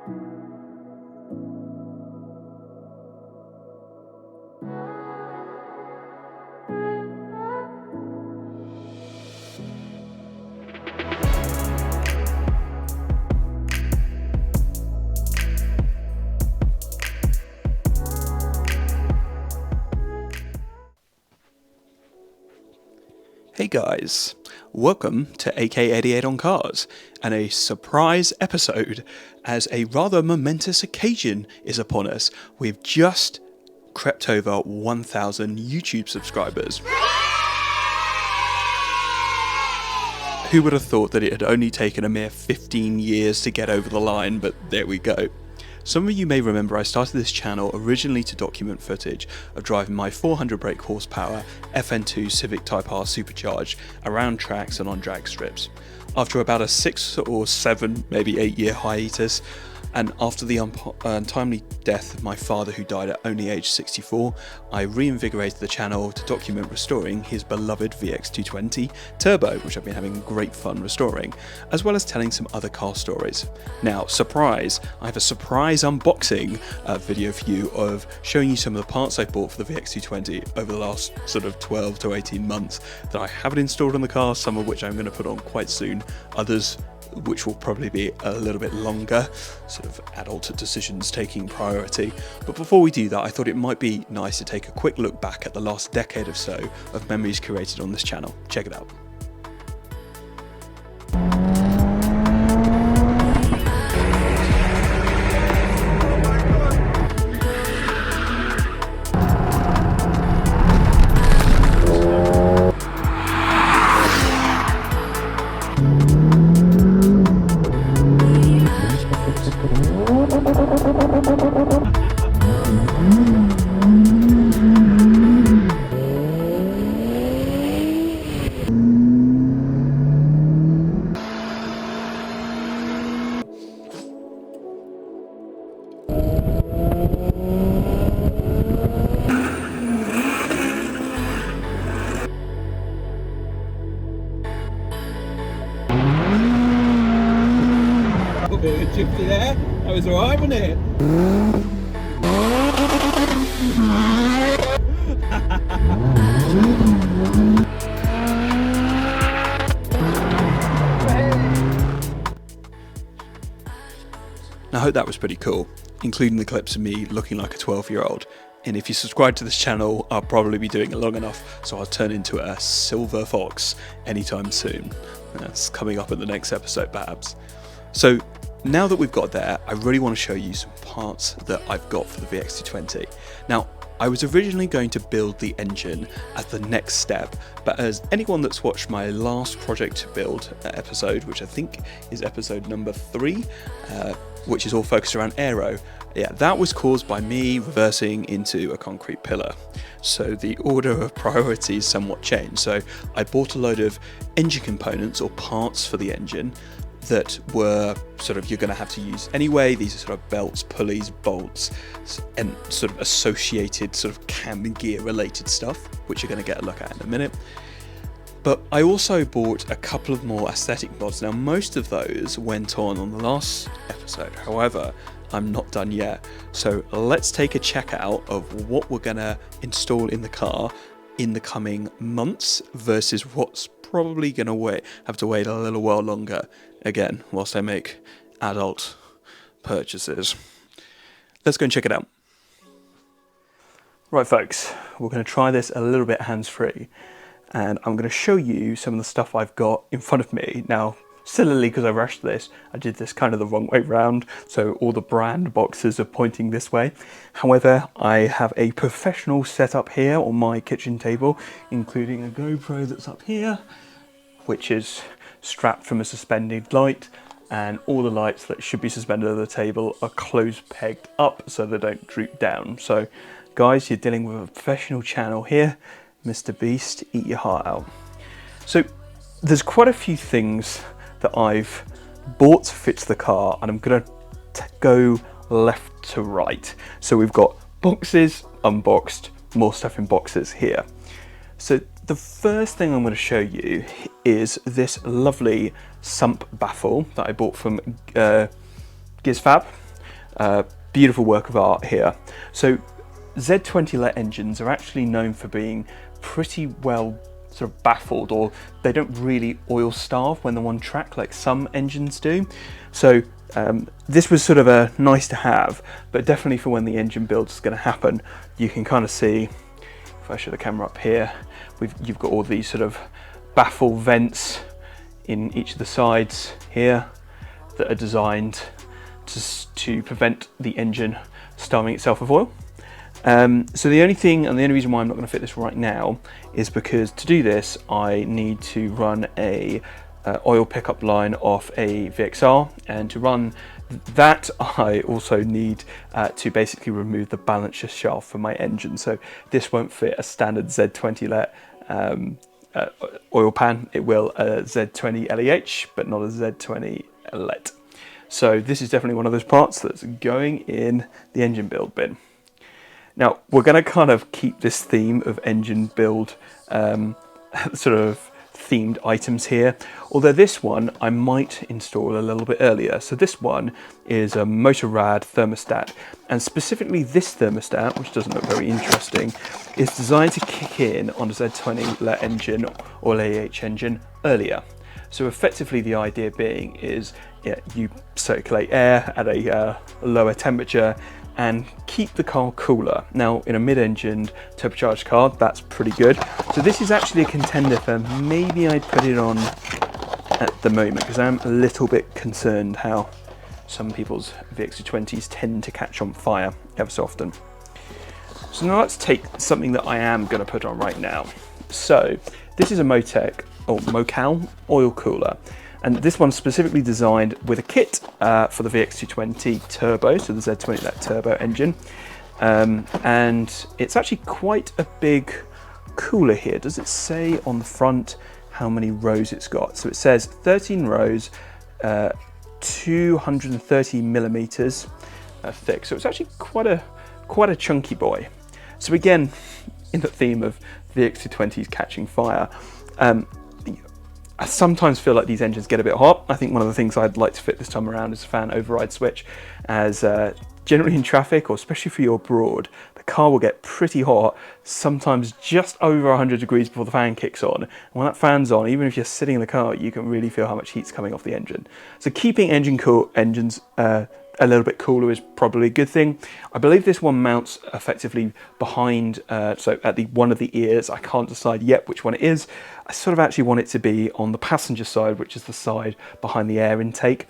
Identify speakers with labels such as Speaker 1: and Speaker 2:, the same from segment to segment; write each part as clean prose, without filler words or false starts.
Speaker 1: Hey guys, welcome to AK88 on Cars, and a surprise episode as a rather momentous occasion is upon us. We've just crept over 1,000 YouTube subscribers. Who would have thought that it had only taken a mere 15 years to get over the line, but there we go. Some of you may remember I started this channel originally to document footage of driving my 400 brake horsepower FN2 Civic Type R supercharged around tracks and on drag strips. After about a 6 or 7, maybe 8 year hiatus, and after the untimely death of my father, who died at only age 64, I reinvigorated the channel to document restoring his beloved VX220 Turbo, which I've been having great fun restoring, as well as telling some other car stories. Now, surprise, I have a surprise unboxing video for you of showing you some of the parts I bought for the VX220 over the last sort of 12 to 18 months that I haven't installed on the car, some of which I'm going to put on quite soon, others which will probably be a little bit longer, sort of adult decisions taking priority. But before we do that, I thought it might be nice to take a quick look back at the last decade or so of memories created on this channel. Check it out.
Speaker 2: Gypsy there, that was alright, wasn't it?
Speaker 1: Now, I hope that was pretty cool, including the clips of me looking like a 12-year-old. And if you subscribe to this channel, I'll probably be doing it long enough, so I'll turn into a silver fox anytime soon. That's coming up in the next episode, perhaps. So, now that we've got there, I really want to show you some parts that I've got for the VX220. Now, I was originally going to build the engine as the next step, but as anyone that's watched my last project to build episode, which I think is episode number 3, which is all focused around aero, yeah, that was caused by me reversing into a concrete pillar. So the order of priorities somewhat changed. So I bought a load of engine components or parts for the engine that were sort of you're going to have to use anyway. These are sort of belts, pulleys, bolts, and sort of associated sort of cam and gear related stuff, which you're going to get a look at in a minute. But I also bought a couple of more aesthetic mods. Now, most of those went on the last episode. However, I'm not done yet. So let's take a check out of what we're going to install in the car in the coming months versus what's probably going to have to wait a little while longer, again, whilst I make adult purchases. Let's go and check it out. Right, folks, we're going to try this a little bit hands-free, and I'm going to show you some of the stuff I've got in front of me. Now, sillily, because I rushed this, I did this kind of the wrong way round, so all the brand boxes are pointing this way. However, I have a professional setup here on my kitchen table, including a GoPro that's up here, which is strapped from a suspended light, and all the lights that should be suspended on the table are close pegged up so they don't droop down. So guys, you're dealing with a professional channel here. Mr. Beast, eat your heart out. So there's quite a few things that I've bought to fit the car, and I'm gonna go left to right. So we've got boxes, unboxed, more stuff in boxes here. So the first thing I'm going to show you is this lovely sump baffle that I bought from GIZFAB. Beautiful work of art here. So Z20 let engines are actually known for being pretty well sort of baffled, or they don't really oil starve when they're on track like some engines do. So this was sort of a nice to have, but definitely for when the engine build is going to happen. You can kind of see, if I show the camera up here, you've got all these sort of baffle vents in each of the sides here that are designed to prevent the engine starving itself of oil. So the only thing, and the only reason why I'm not going to fit this right now, is because to do this I need to run a oil pickup line off a VXR, and to run that I also need to basically remove the balancer shaft from my engine. So this won't fit a standard Z20 let oil pan. It will a Z20 LEH, but not a Z20 let. So this is definitely one of those parts that's going in the engine build bin. Now we're going to kind of keep this theme of engine build sort of themed items here, although this one I might install a little bit earlier. So this one is a Motorrad thermostat, and specifically this thermostat, which doesn't look very interesting, is designed to kick in on a Z20 let engine or LEH engine earlier. So effectively the idea being is you circulate air at a lower temperature and keep the car cooler. Now in a mid-engined turbocharged car, that's pretty good. So this is actually a contender for maybe I'd put it on at the moment, because I'm a little bit concerned how some people's VX220s tend to catch on fire ever so often. So now let's take something that I am going to put on right now. So this is a Mocal oil cooler, and this one's specifically designed with a kit for the VX220 Turbo, so the Z20 let turbo engine, and it's actually quite a big cooler here. Does it say on the front how many rows it's got? So it says 13 rows, 230 millimeters thick, so it's actually quite a chunky boy. So again, in the theme of VX220s catching fire, I sometimes feel like these engines get a bit hot. I think one of the things I'd like to fit this time around is a fan override switch, as generally in traffic, or especially for your abroad, the car will get pretty hot, sometimes just over 100 degrees before the fan kicks on. And when that fan's on, even if you're sitting in the car, you can really feel how much heat's coming off the engine. So keeping engines a little bit cooler is probably a good thing. I believe this one mounts effectively behind, so at one of the ears. I can't decide yet which one it is. I sort of actually want it to be on the passenger side, which is the side behind the air intake.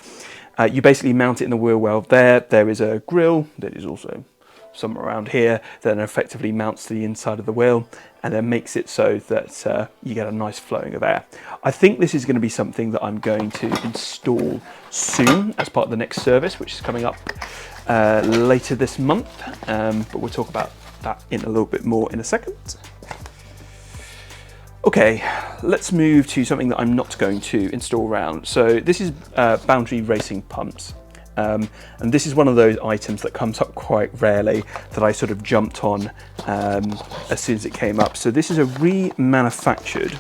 Speaker 1: You basically mount it in the wheel well there. There is a grill that is also somewhere around here that then effectively mounts to the inside of the wheel, and then makes it so that you get a nice flowing of air. I think this is going to be something that I'm going to install soon as part of the next service, which is coming up later this month, but we'll talk about that in a little bit more in a second. Okay, let's move to something that I'm not going to install around. So this is boundary racing pumps. And this is one of those items that comes up quite rarely that I sort of jumped on as soon as it came up. So this is a remanufactured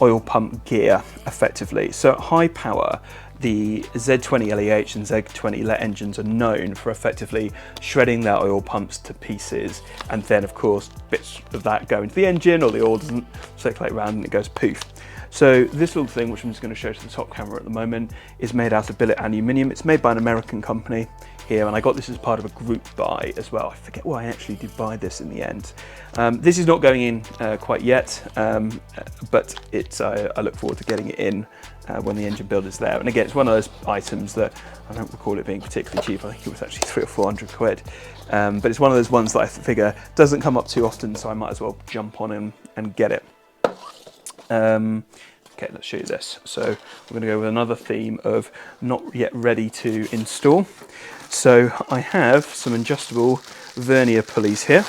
Speaker 1: oil pump gear, effectively. So at high power, the Z20 LEH and Z20 let engines are known for effectively shredding their oil pumps to pieces, and then of course bits of that go into the engine, or the oil doesn't circulate around and it goes poof. So this little thing, which I'm just going to show to the top camera at the moment, is made out of billet aluminium. It's made by an American company here, and I got this as part of a group buy as well. I forget why I actually did buy this in the end. This is not going in quite yet, but I look forward to getting it in when the engine build is there. And again, it's one of those items that I don't recall it being particularly cheap. I think it was actually 300 or 400 quid. But it's one of those ones that I figure doesn't come up too often, so I might as well jump on in and get it. Okay, let's show you this. So we're going to go with another theme of not yet ready to install. So I have some adjustable vernier pulleys here,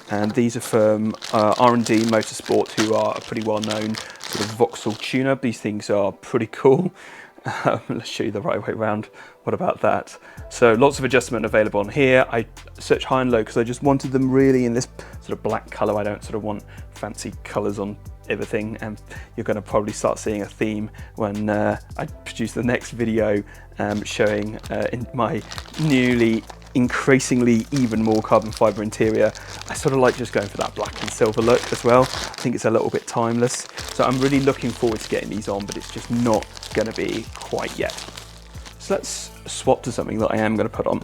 Speaker 1: and these are from R&D Motorsport, who are a pretty well-known sort of Vauxhall tuner. These things are pretty cool. Let's show you the right way around. What about that? So lots of adjustment available on here. I searched high and low because I just wanted them really in this sort of black color. I don't sort of want fancy colors on everything, and you're going to probably start seeing a theme when I produce the next video showing in my newly increasingly even more carbon fiber interior. I sort of like just going for that black and silver look as well. I think it's a little bit timeless, so I'm really looking forward to getting these on, but it's just not going to be quite yet. So let's swap to something that I am going to put on.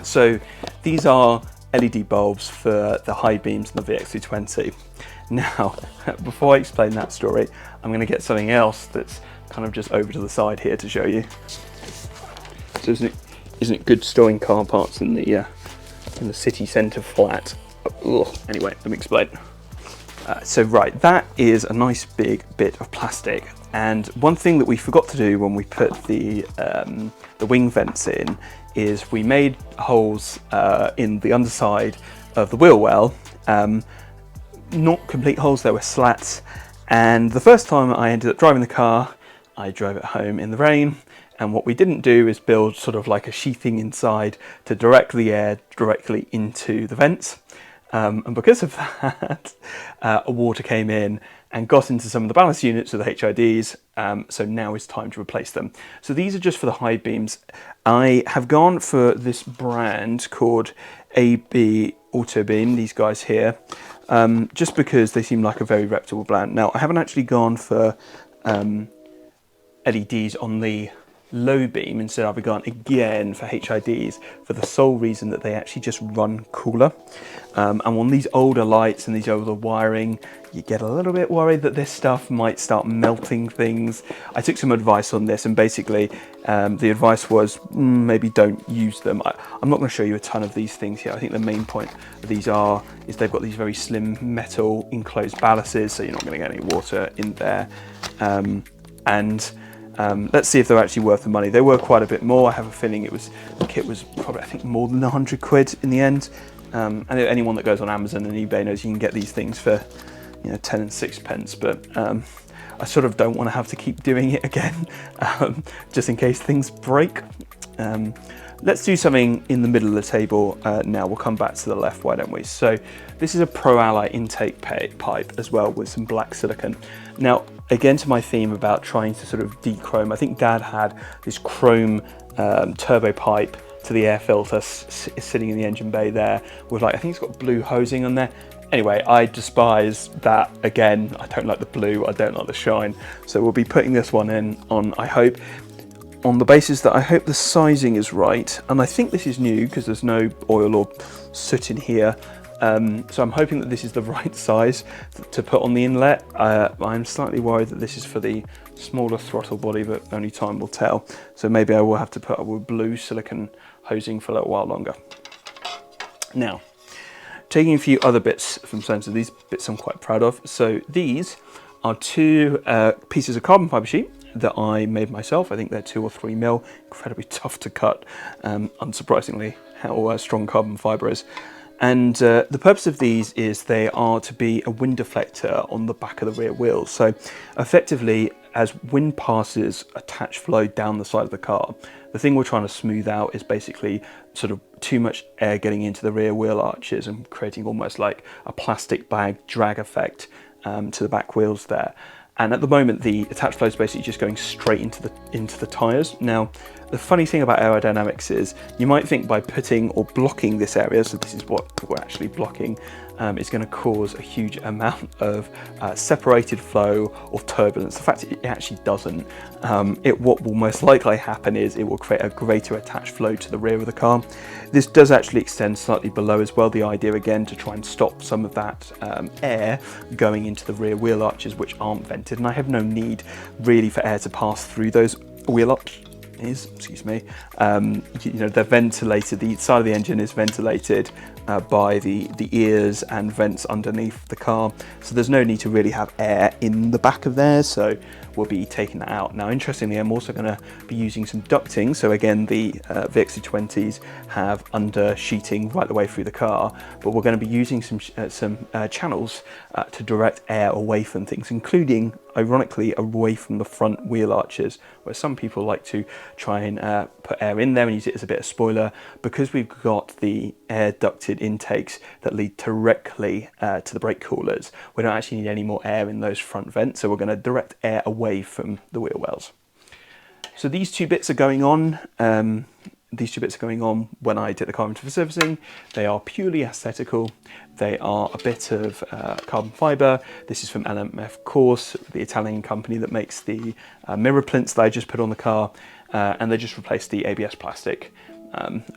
Speaker 1: So these are LED bulbs for the high beams in the VX220. Now, before I explain that story, I'm going to get something else that's kind of just over to the side here to show you. So isn't it good storing car parts in the city centre flat? Ugh. Anyway, let me explain. So right, that is a nice big bit of plastic, and one thing that we forgot to do when we put the wing vents in is we made holes in the underside of the wheel well. Not complete holes, there were slats, and the first time I ended up driving the car, I drove it home in the rain, and what we didn't do is build sort of like a sheathing inside to direct the air directly into the vents. And because of that, water came in and got into some of the ballast units of the HIDs, so now it's time to replace them. So these are just for the high beams. I have gone for this brand called AB Autobeam, these guys here, just because they seem like a very reputable brand. Now, I haven't actually gone for LEDs on the low beam. Instead, I've gone again for HIDs for the sole reason that they actually just run cooler. And on these older lights and these older wiring, you get a little bit worried that this stuff might start melting things. I took some advice on this, and basically the advice was maybe don't use them. I'm not going to show you a ton of these things here. I think the main point of these is they've got these very slim metal enclosed ballasts, so you're not going to get any water in there. Let's see if they're actually worth the money. They were quite a bit more. I have a feeling the kit was probably, I think, more than 100 quid in the end. And anyone that goes on Amazon and eBay knows you can get these things for 10 and 6 pence, but I sort of don't want to have to keep doing it again, just in case things break. Let's do something in the middle of the table now. We'll come back to the left, why don't we? So this is a Pro Ally intake pipe as well with some black silicone. Now, again, to my theme about trying to sort of de-chrome, I think Dad had this chrome turbo pipe to the air filter sitting in the engine bay there with, like, I think it's got blue hosing on there. Anyway, I despise that. Again, I don't like the blue, I don't like the shine. So we'll be putting this one in on, I hope, on the basis that I hope the sizing is right. And I think this is new because there's no oil or soot in here. So I'm hoping that this is the right size to put on the inlet. I'm slightly worried that this is for the smaller throttle body, but only time will tell. So maybe I will have to put up with blue silicone hosing for a little while longer. Now, taking a few other bits from Sensor, these bits I'm quite proud of. So these are two pieces of carbon fiber sheet that I made myself. I think they're 2 or 3 mil, incredibly tough to cut, unsurprisingly, how strong carbon fiber is. And the purpose of these is they are to be a wind deflector on the back of the rear wheels. So effectively, as wind passes, attach flow down the side of the car. The thing we're trying to smooth out is basically sort of too much air getting into the rear wheel arches and creating almost like a plastic bag drag effect to the back wheels there. And at the moment, the attach flow is basically just going straight into the tyres. Now, the funny thing about aerodynamics is you might think by putting or blocking this area, so this is what we're actually blocking, is going to cause a huge amount of separated flow or turbulence. The fact it actually doesn't. What will most likely happen is it will create a greater attach flow to the rear of the car. This does actually extend slightly below as well. The idea, again, to try and stop some of that air going into the rear wheel arches, which aren't vented. And I have no need really for air to pass through those wheel arches. Excuse me, they're ventilated. The side of the engine is ventilated by the ears and vents underneath the car, so there's no need to really have air in the back of there, so we'll be taking that out. Now, interestingly, I'm also going to be using some ducting. So again, the VX220s have under sheeting right the way through the car, but we're going to be using some channels to direct air away from things, including ironically away from the front wheel arches, where some people like to try and put air in there and use it as a bit of spoiler. Because we've got the air ducted intakes that lead directly to the brake coolers, we don't actually need any more air in those front vents, so we're going to direct air away from the wheel wells. So these two bits are going on. When I did the carbon for servicing. They are purely aesthetical. They are a bit of carbon fibre. This is from CORSE, the Italian company that makes the mirror plinths that I just put on the car, and they just replaced the ABS plastic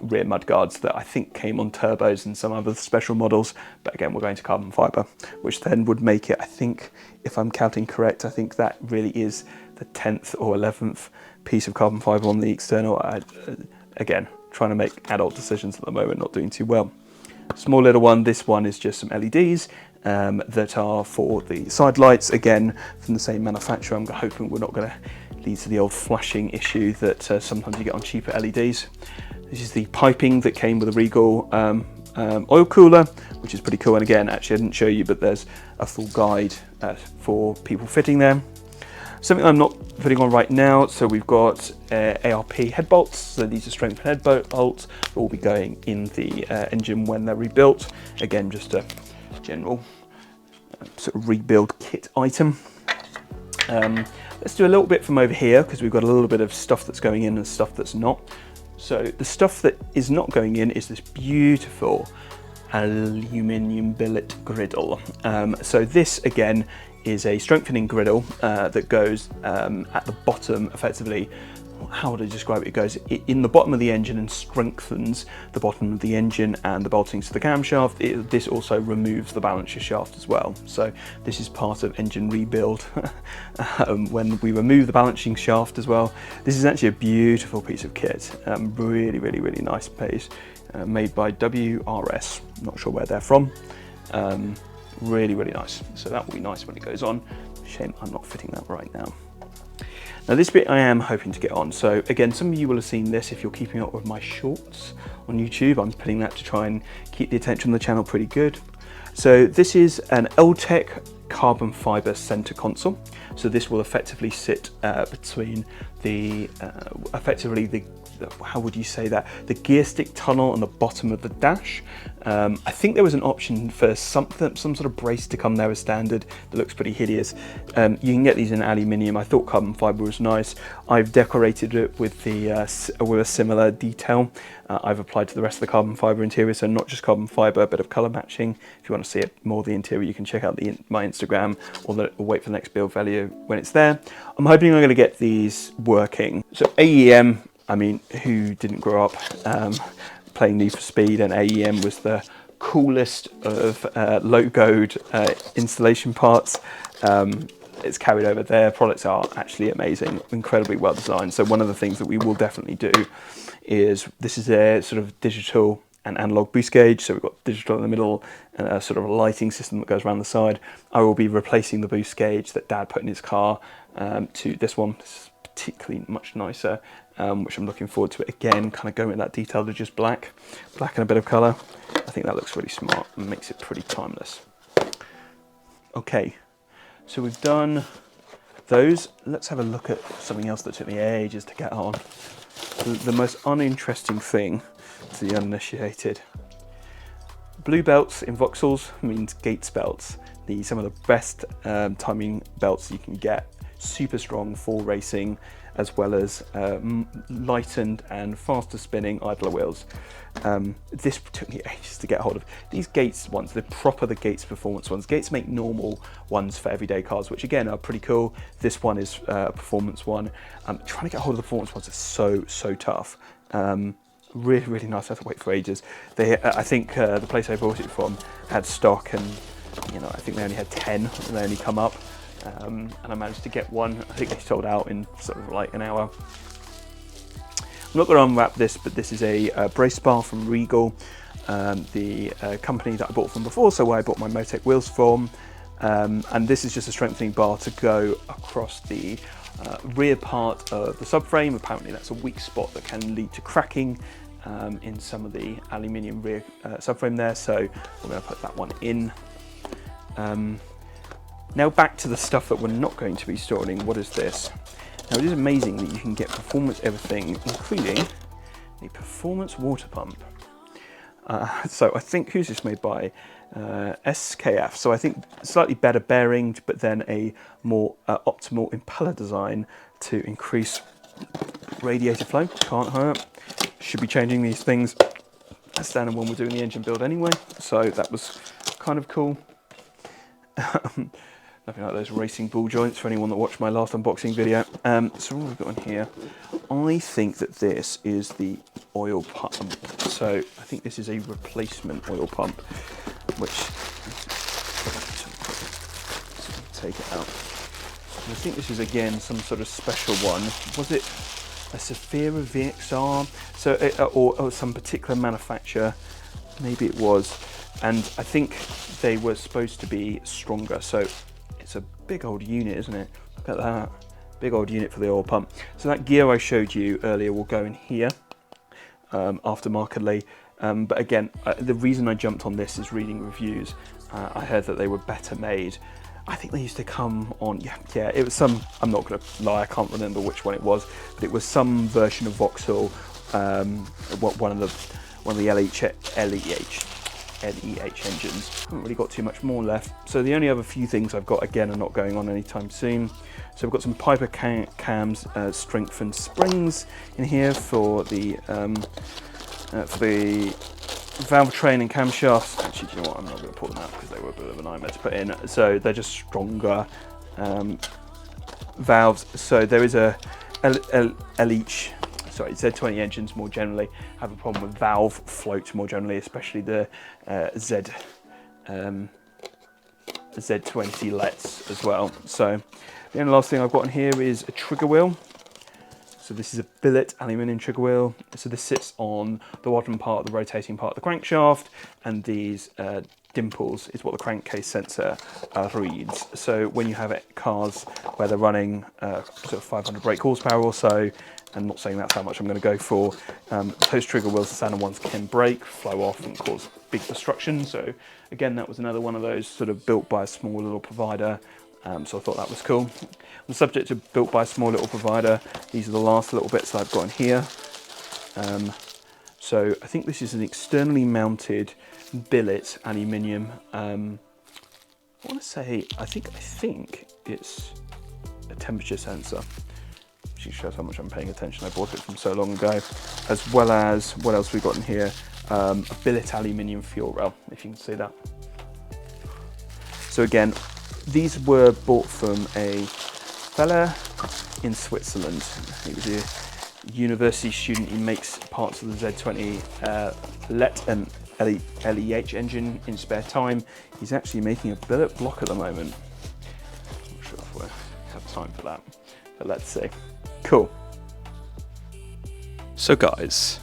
Speaker 1: rear mudguards that I think came on turbos and some other special models. But again, we're going to carbon fibre, which then would make it, I think, if I'm counting correct, I think that really is the 10th or 11th piece of carbon fibre on the external. Again, trying to make adult decisions at the moment, not doing too well. Small little one, this one is just some LEDs that are for the side lights, again, from the same manufacturer. I'm hoping we're not going to lead to the old flashing issue that sometimes you get on cheaper LEDs. This is the piping that came with a Regel oil cooler, which is pretty cool. And again, actually I didn't show you, but there's a full guide for people fitting them. Something I'm not putting on right now, so we've got ARP head bolts. So these are strengthened head bolts that will be going in the engine when they're rebuilt. Again, just a general sort of rebuild kit item. Let's do a little bit from over here, because we've got a little bit of stuff that's going in and stuff that's not. So the stuff that is not going in is this beautiful aluminium billet griddle. So this again is a strengthening griddle that goes at the bottom, effectively. How would I describe it? It goes in the bottom of the engine and strengthens the bottom of the engine and the boltings to the camshaft. This also removes the balancer shaft as well. So this is part of engine rebuild when we remove the balancing shaft as well. This is actually a beautiful piece of kit. Really, really, really nice piece. Made by WRS. Not sure where they're from. Really, really nice. So that will be nice when it goes on. Shame I'm not fitting that right now. Now this bit I am hoping to get on. So again, some of you will have seen this if you're keeping up with my shorts on YouTube. I'm putting that to try and keep the attention on the channel pretty good. So this is an L-Tech carbon fibre centre console. So this will effectively sit between the, how would you say that? The gear stick tunnel on the bottom of the dash. I think there was an option for some sort of brace to come there as standard that looks pretty hideous. You can get these in aluminium. I thought carbon fibre was nice. I've decorated it with with a similar detail. I've applied to the rest of the carbon fibre interior, so not just carbon fibre, a bit of colour matching. If you want to see it more of the interior, you can check out my Instagram or wait for the next build value when it's there. I'm hoping I'm going to get these working. So AEM, I mean, who didn't grow up playing Need for Speed, and AEM was the coolest of logoed installation parts. It's carried over. Their products are actually amazing, incredibly well designed. So one of the things that we will definitely do is, this is a sort of digital and analog boost gauge. So we've got digital in the middle and a sort of a lighting system that goes around the side. I will be replacing the boost gauge that Dad put in his car to this one. This is particularly much nicer, which I'm looking forward to it. Again, kind of going with that detail to just black and a bit of colour. I think that looks really smart and makes it pretty timeless. Okay, so we've done those. Let's have a look at something else that took me ages to get on. The most uninteresting thing to the uninitiated. Blue belts in Vauxhalls means Gates belts. Some of the best timing belts you can get. Super strong for racing, as well as lightened and faster spinning idler wheels. This took me ages to get hold of. These Gates ones, they're proper the Gates performance ones. Gates make normal ones for everyday cars, which again are pretty cool. This one is a performance one. Trying to get hold of the performance ones is so tough. Really, really nice. I have to wait for ages. I think the place I bought it from had stock, and I think they only had 10 and they only come up. And I managed to get one. I think they sold out in sort of like an hour. I'm not going to unwrap this, but this is a brace bar from Regel, the company that I bought from before, so where I bought my Motec wheels from. And this is just a strengthening bar to go across the rear part of the subframe. Apparently that's a weak spot that can lead to cracking in some of the aluminium rear subframe there, so we're going to put that one in. Now back to the stuff that we're not going to be storing. What is this? Now it is amazing that you can get performance everything, including a performance water pump. So I think, who's this made by? SKF. So I think slightly better bearing, but then a more optimal impeller design to increase radiator flow. Can't hurt. Should be changing these things as standard when we're doing the engine build anyway. So that was kind of cool. Nothing like those racing ball joints for anyone that watched my last unboxing video. So what have we got in here? I think that this is the oil pump. So I think this is a replacement oil pump, which, take it out. And I think this is again some sort of special one. Was it a Safira VXR? So or some particular manufacturer? Maybe it was. And I think they were supposed to be stronger. So it's a big old unit, isn't it? Look at that. Big old unit for the oil pump. So that gear I showed you earlier will go in here aftermarkedly. But again, the reason I jumped on this is reading reviews. I heard that they were better made. I think they used to come on, yeah, it was some, I'm not going to lie, I can't remember which one it was, but it was some version of Vauxhall, one of the LEH engines. Haven't really got too much more left. So the only other few things I've got, again, are not going on anytime soon. So we've got some Piper cams, strengthened springs in here for the valve train and camshafts. Actually, do you know what? I'm not going to pull them out because they were a bit of a nightmare to put in. So they're just stronger valves. So there is a LEH, sorry, Z20 engines more generally have a problem with valve float more generally, especially the Z20 LETs as well. So the only last thing I've got in here is a trigger wheel. So this is a billet aluminium trigger wheel. So this sits on the bottom part, the rotating part of the crankshaft, and these dimples is what the crankcase sensor reads. So when you have cars where they're running sort of 500 brake horsepower or so, and not saying that's how much I'm going to go for, those trigger wheels, the standard ones, can break, flow off, and cause big destruction. So again, that was another one of those sort of built by a small little provider. So I thought that was cool. On the subject of built by a small little provider, these are the last little bits that I've got in here. So I think this is an externally mounted billet aluminium. I want to say, I think it's a temperature sensor. Which shows how much I'm paying attention. I bought it from so long ago. As well as, what else we got in here? A billet aluminium fuel rail, if you can see that. So again, these were bought from a fella in Switzerland. He was a university student. He makes parts of the Z20 LET and LEH engine in spare time. He's actually making a billet block at the moment. I'm not sure if we have time for that, but let's see. Cool. So guys,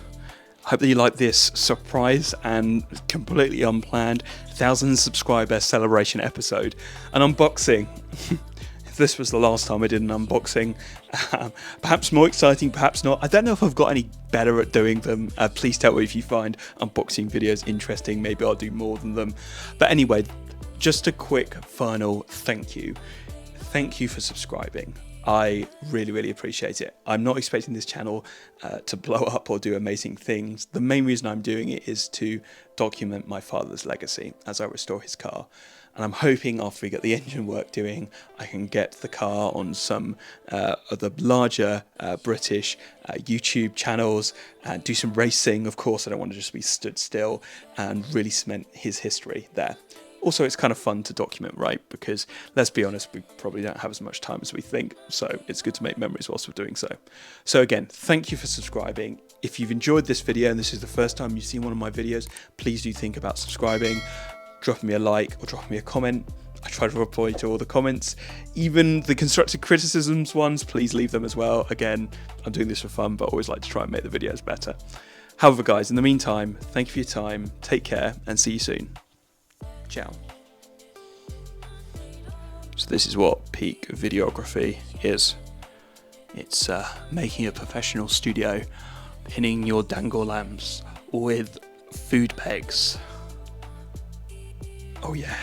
Speaker 1: I hope that you like this surprise and completely unplanned 1,000 subscriber celebration episode. An unboxing. This was the last time I did an unboxing. Perhaps more exciting, perhaps not. I don't know if I've got any better at doing them. Please tell me if you find unboxing videos interesting. Maybe I'll do more than them. But anyway, just a quick final thank you. Thank you for subscribing. I really, really appreciate it. I'm not expecting this channel to blow up or do amazing things. The main reason I'm doing it is to document my father's legacy as I restore his car. And I'm hoping after we get the engine work doing, I can get the car on some of the larger British YouTube channels and do some racing. Of course, I don't want to just be stood still, and really cement his history there. Also, it's kind of fun to document, right? Because let's be honest, we probably don't have as much time as we think. So it's good to make memories whilst we're doing so. So again, thank you for subscribing. If you've enjoyed this video and this is the first time you've seen one of my videos, please do think about subscribing, dropping me a like or dropping me a comment. I try to reply to all the comments. Even the constructive criticisms ones, please leave them as well. Again, I'm doing this for fun, but I always like to try and make the videos better. However, guys, in the meantime, thank you for your time. Take care and see you soon. Ciao. So this is what peak videography is. It's making a professional studio, pinning your dangle lamps with food pegs. Oh yeah.